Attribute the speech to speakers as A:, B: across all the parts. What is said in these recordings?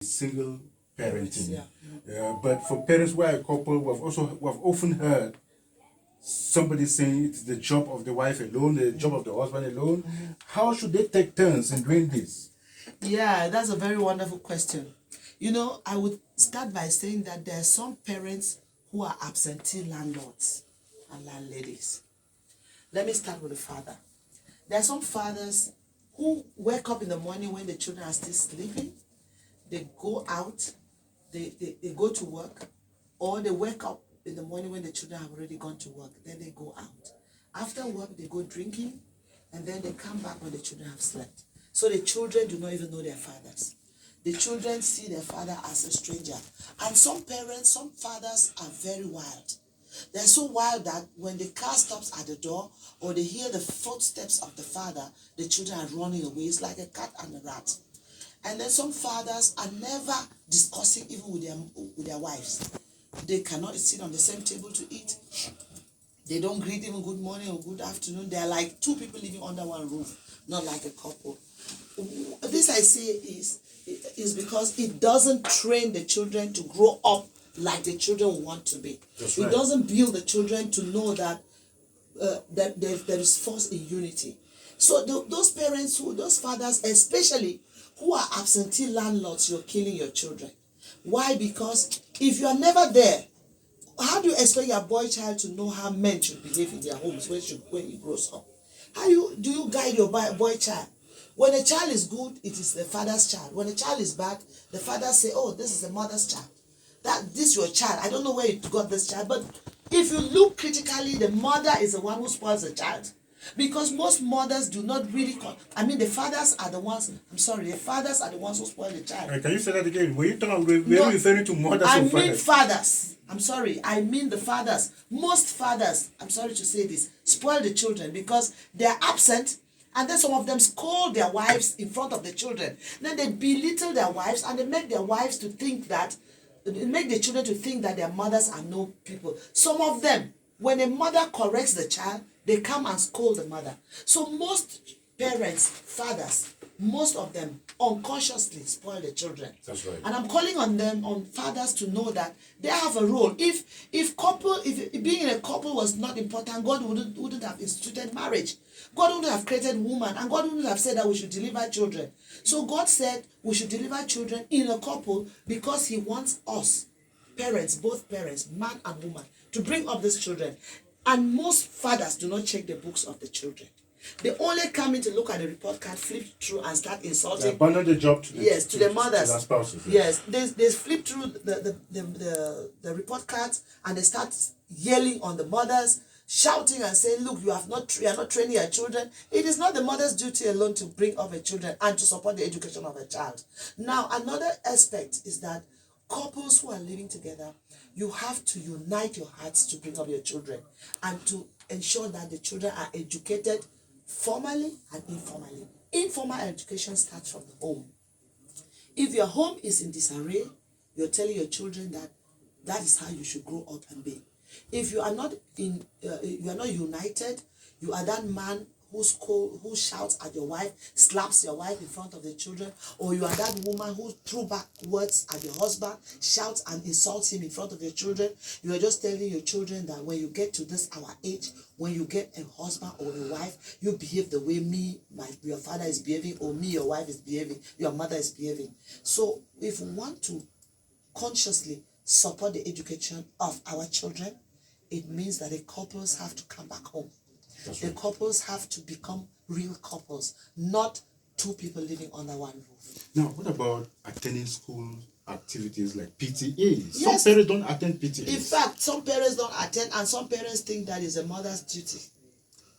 A: single parenting. But for parents who are a couple, we've often heard somebody saying it's the job of the wife alone, the job of the husband alone. How should they take turns in doing this?
B: Yeah, that's a very wonderful question. You know, I would start by saying that there are some parents who are absentee landlords and landladies. Let me start with the father. There are some fathers who wake up in the morning when the children are still sleeping. They go out, they go to work, or they wake up in the morning when the children have already gone to work. Then they go out. After work, they go drinking, and then they come back when the children have slept. So the children do not even know their fathers. The children see their father as a stranger. And some parents, some fathers are very wild. They're so wild that when the car stops at the door or they hear the footsteps of the father, the children are running away. It's like a cat and a rat. And then some fathers are never discussing even with their wives. They cannot sit on the same table to eat. They don't greet even good morning or good afternoon. They're like two people living under one roof, not like a couple. This I say is because it doesn't train the children to grow up like the children want to be.
A: That's
B: right.
A: It
B: doesn't build the children to know that that there is force in unity. So those parents, those fathers, especially who are absentee landlords, you're killing your children. Why? Because if you are never there, how do you expect your boy child to know how men should behave in their homes when he grows up? How do you guide your boy child? When a child is good, it is the father's child. When a child is bad, the father say, "Oh, this is the mother's child. This your child. I don't know where you got this child." But if you look critically, the mother is the one who spoils the child. Because most mothers do not really the fathers are the ones, the fathers are the ones who spoil the child.
A: Can you say that again? Were you referring to mothers or fathers?
B: I mean fathers. I mean the fathers. Most fathers, I'm sorry to say this, spoil the children because they are absent, and then some of them scold their wives in front of the children. Then they belittle their wives and they make their wives to think that, make the children to think that their mothers are no people. Some of them, when a mother corrects the child, they come and scold the mother. So most parents, fathers, most of them unconsciously spoil the children.
A: That's right.
B: And I'm calling on them, on fathers, to know that they have a role. If being in a couple was not important, God wouldn't have instituted marriage. God wouldn't have created woman, and God wouldn't have said that we should deliver children. So God said we should deliver children in a couple because He wants us, parents, both parents, man and woman, to bring up these children. And most fathers do not check the books of the children. They only come in to look at the report card, flip through, and start insulting.
A: They abandon the job to
B: the mothers.
A: To their spouses.
B: Yes, they flip through the report cards and they start yelling on the mothers, shouting and saying, "Look, you are not training your children." It is not the mother's duty alone to bring up a children and to support the education of a child. Now, another aspect is that couples who are living together, you have to unite your hearts to bring up your children and to ensure that the children are educated formally and informally. Informal education starts from the home. If your home is in disarray, you're telling your children that is how you should grow up and be. If you are not you are not united, you are that man who shouts at your wife, slaps your wife in front of the children, or you are that woman who threw back words at your husband, shouts and insults him in front of your children. You are just telling your children that when you get to this our age, when you get a husband or a wife, you behave the way your father is behaving, or me, your wife is behaving, your mother is behaving. So if we want to consciously support the education of our children, it means that the couples have to come back home. That's right. The couples have to become real couples, not two people living under one roof.
A: Now, what about attending school activities like PTAs? Yes. Some parents don't attend PTAs.
B: In fact, some parents don't attend, and some parents think that is a mother's duty.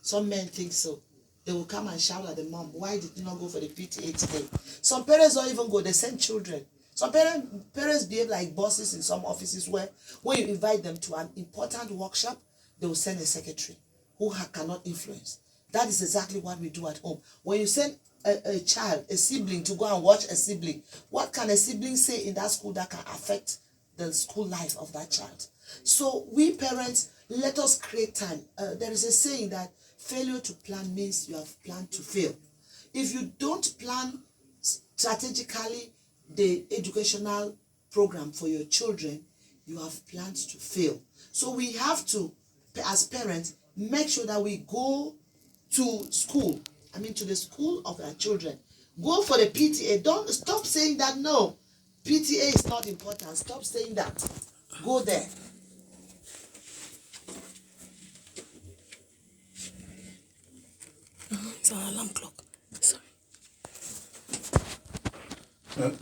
B: Some men think so. They will come and shout at the mom, "Why did you not go for the PTA today?" Some parents don't even go, they send children. Some parents behave like bosses in some offices where when you invite them to an important workshop, they will send a secretary who cannot influence. That is exactly what we do at home. When you send a child, a sibling, to go and watch a sibling, what can a sibling say in that school that can affect the school life of that child? So we parents, let us create time. There is a saying that failure to plan means you have planned to fail. If you don't plan strategically, the educational program for your children, you have planned to fail. So we have to, as parents, make sure that we go to school, to the school of our children. Go for the PTA. Don't stop saying that, no, PTA is not important. Stop saying that. Go there.
C: It's our alarm clock. Sorry.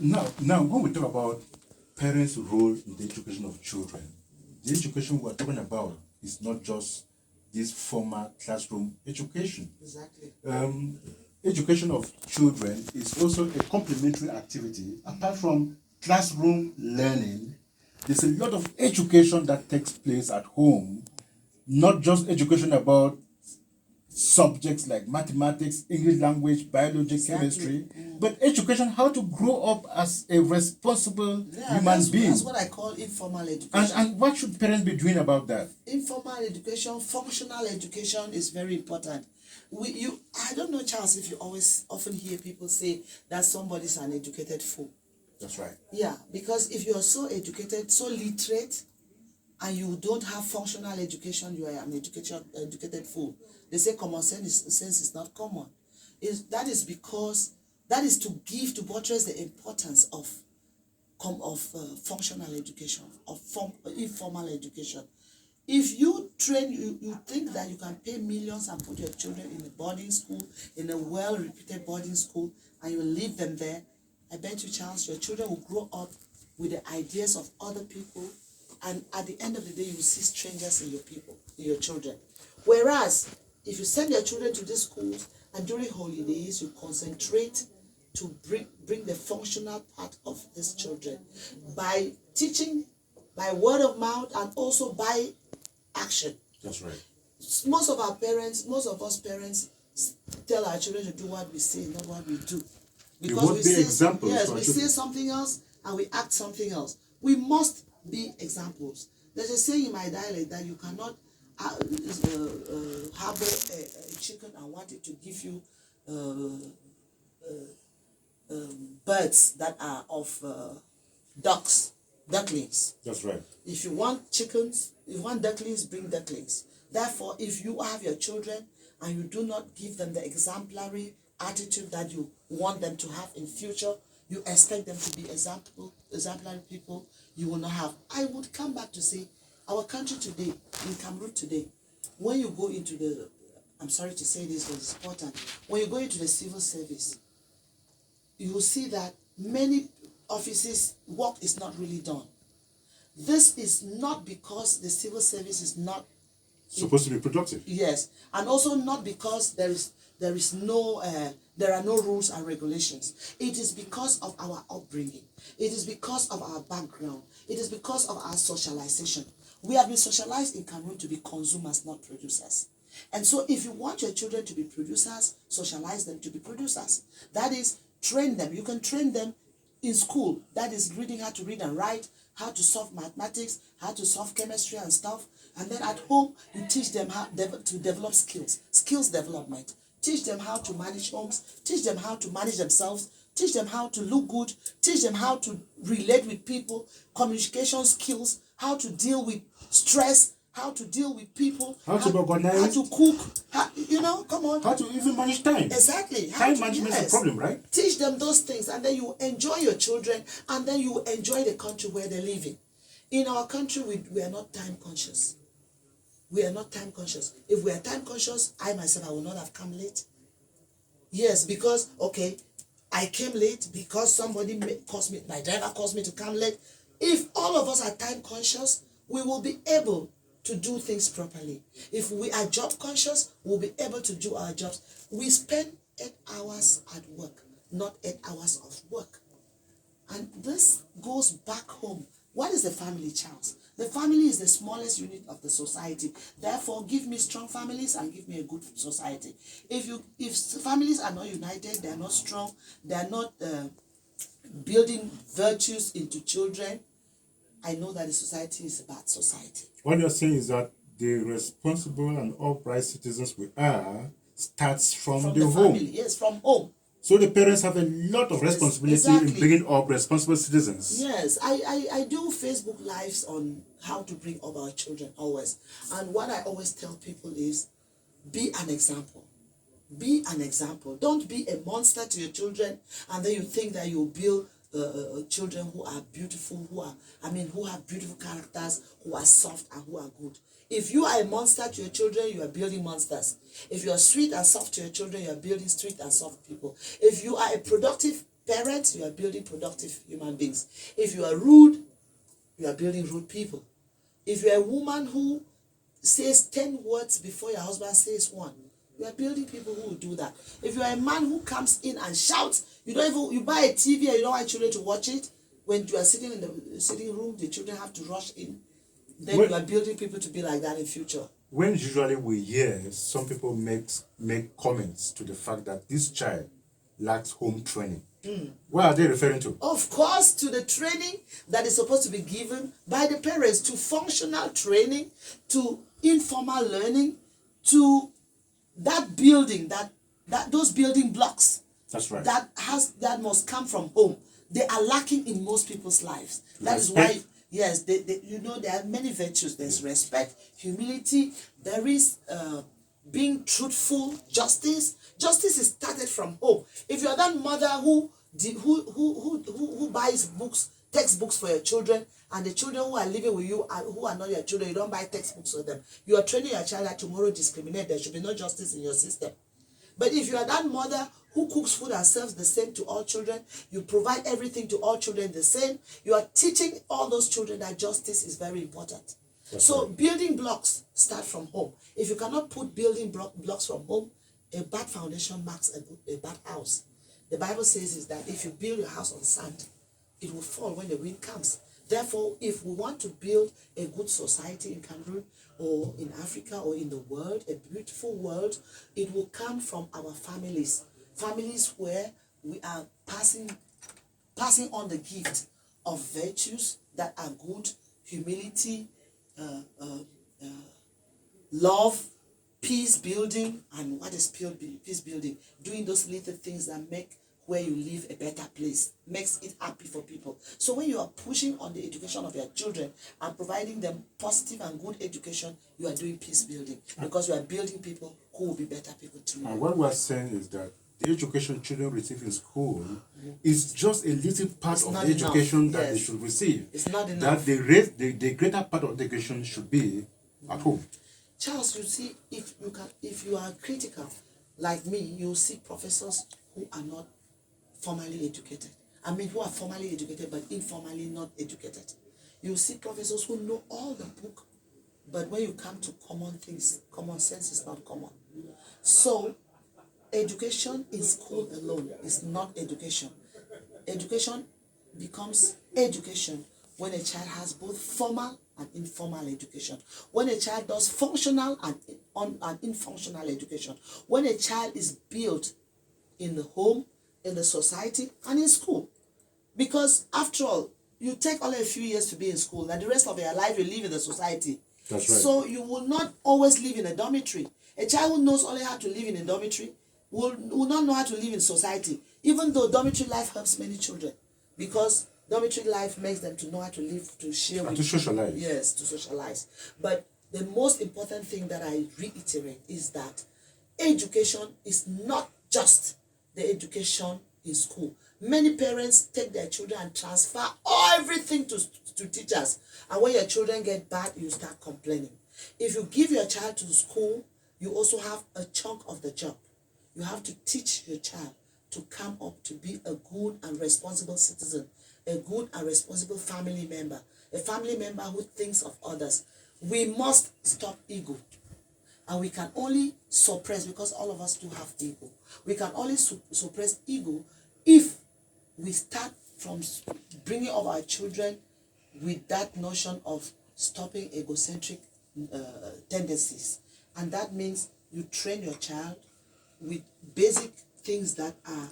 A: Now, when we talk about parents' role in the education of children, the education we're talking about is not just this formal classroom education.
B: Exactly.
A: Education of children is also a complementary activity. Apart from classroom learning, there's a lot of education that takes place at home, not just education about subjects like mathematics, English language, biology, chemistry, but education how to grow up as a responsible human being.
B: That's what I call informal education.
A: And what should parents be doing about that?
B: Informal education, functional education is very important. I don't know, Charles, if you often hear people say that somebody's an educated fool.
A: That's right.
B: Yeah, because if you are so educated, so literate, and you don't have functional education, you are an educated fool. They say common sense is not common. That is to buttress the importance of functional education, of informal education. If you train, you think that you can pay millions and put your children in a boarding school, in a well-reputed boarding school, and you leave them there, I bet you, Charles, your children will grow up with the ideas of other people, and at the end of the day, you will see strangers in your children. Whereas, if you send your children to these schools, and during holidays, you concentrate to bring the functional part of these children by teaching, by word of mouth, and also by action.
A: That's right.
B: Most of us parents tell our children to do what we say, not what we do.
A: Because we say examples.
B: Yes, we say something else and we act something else. We must be examples. There's a saying in my dialect that you cannot harbor a chicken and want it to give you birds that are of ducklings.
A: That's right.
B: If you want chickens, if you want ducklings, bring ducklings. Therefore, if you have your children and you do not give them the exemplary attitude that you want them to have in future, you expect them to be exemplary people, you will not have. I would come back to say, our country today, in Cameroon today, when you go into I'm sorry to say this, but it's important, when you go into the civil service, you will see that many offices, work is not really done. This is not because the civil service is not
A: supposed to be productive.
B: Yes, and also not because there are no rules and regulations. It is because of our upbringing. It is because of our background. It is because of our socialization. We have been socialized in Cameroon to be consumers, not producers. And so if you want your children to be producers, socialize them to be producers. That is, train them. You can train them in school. That is reading how to read and write, how to solve mathematics, how to solve chemistry and stuff. And then at home, you teach them how to develop skills development. Teach them how to manage homes, teach them how to manage themselves, teach them how to look good, teach them how to relate with people, communication skills, how to deal with stress, how to deal with people,
A: how to organize,
B: how to cook, come on.
A: How to even manage time.
B: Exactly.
A: Time management is a problem, right?
B: Teach them those things, and then you enjoy your children, and then you enjoy the country where they're living. In our country, we are not time conscious. We are not time conscious. If we are time conscious, I myself, I would not have come late. Yes, because, okay, I came late because somebody my driver caused me to come late. If all of us are time conscious, we will be able to do things properly. If we are job conscious, we'll be able to do our jobs. We spend 8 hours at work, not 8 hours of work. And this goes back home. What is the family, Charles? The family is the smallest unit of the society. Therefore, give me strong families and give me a good society. If families are not united, they are not strong, they are not building virtues into children, I know that the society is a bad society.
A: What you're saying is that the responsible and upright citizens we are starts from the home.
B: Family. Yes, from home.
A: So the parents have a lot of responsibility in
B: Exactly.
A: bringing up responsible citizens.
B: Yes, I do Facebook lives on how to bring up our children always. And what I always tell people is be an example. Be an example. Don't be a monster to your children and then you think that you'll build children who are beautiful, who have beautiful characters, who are soft and who are good. If you are a monster to your children, you are building monsters. If you are sweet and soft to your children, you are building sweet and soft people. If you are a productive parent, you are building productive human beings. If you are rude, you are building rude people. If you are a woman who says 10 words before your husband says one, you are building people who will do that. If you are a man who comes in and shouts, you buy a TV and you don't want children to watch it, when you are sitting in the sitting room, the children have to rush in. Then you are building people to be like that in future.
A: When usually we hear some people make comments to the fact that this child lacks home training. What are they referring to?
B: Of course, to the training that is supposed to be given by the parents, to functional training, to informal learning, to that building, that those building blocks.
A: That's right.
B: That must come from home. They are lacking in most people's lives. That is why, yes, there are many virtues. There's respect, humility. There is being truthful, justice. Justice is started from home. If you're that mother who buys textbooks for your children, and the children who are living with you who are not your children, you don't buy textbooks for them, you are training your child that tomorrow discriminate. There should be no justice in your system. But if you are that mother who cooks food and serves the same to all children, you provide everything to all children the same, you are teaching all those children that justice is very important. So building blocks start from home. If you cannot put building blocks from home, a bad foundation marks a bad house. The Bible says is that if you build your house on sand, it will fall when the wind comes. Therefore, if we want to build a good society in Cameroon or in Africa or in the world, a beautiful world, it will come from our families. Families where we are passing on the gift of virtues that are good, humility, love, peace building. And what is peace building? Doing those little things that make where you live a better place, makes it happy for people. So when you are pushing on the education of your children and providing them positive and good education, you are doing peace building, because you are building people who will be better people too.
A: And what we are saying is that the education children receive in school is just a little part of the education that they should receive.
B: It's not enough.
A: That the greater part of the education should be at home.
B: Charles, you see, if you are critical like me, you see professors who are not formally educated. Who are formally educated but informally not educated. You see professors who know all the book, but when you come to common things, common sense is not common. So, education in school alone is not education. Education becomes education when a child has both formal and informal education. When a child does functional and infunctional education. When a child is built in the home, in the society, and in school. Because after all, you take only a few years to be in school, and the rest of your life you live in the society.
A: That's right.
B: So you will not always live in a dormitory. A child who knows only how to live in a dormitory will not know how to live in society, even though dormitory life helps many children, because dormitory life makes them to know how to live, to share with,
A: to socialize.
B: Yes, to socialize. But the most important thing that I reiterate is that education is not just the education in school. Many parents take their children and transfer everything to teachers. And when your children get bad, you start complaining. If you give your child to school, you also have a chunk of the job. You have to teach your child to come up to be a good and responsible citizen, a good and responsible family member, a family member who thinks of others. We must stop ego. And we can only suppress, because all of us do have ego, we can only suppress ego if we start from bringing up our children with that notion of stopping egocentric tendencies. And that means you train your child with basic things that are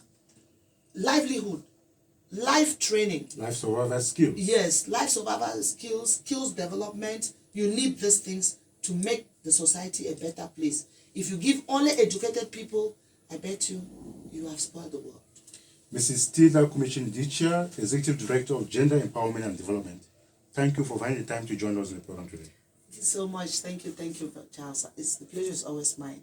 B: livelihood, life training.
A: Life survival skills.
B: Yes, life survival skills development. You need these things to make the society a better place. If you give only educated people, I bet you you have spoiled the world.
A: Mrs. Tila Commission Dichia, Executive Director of Gender Empowerment and Development. Thank you for finding the time to join us in the program today.
B: Thank you so much. Thank you, Charles. The pleasure is always mine.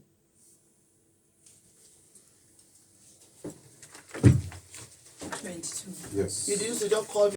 C: 22.
A: Yes.
B: You used to just call me.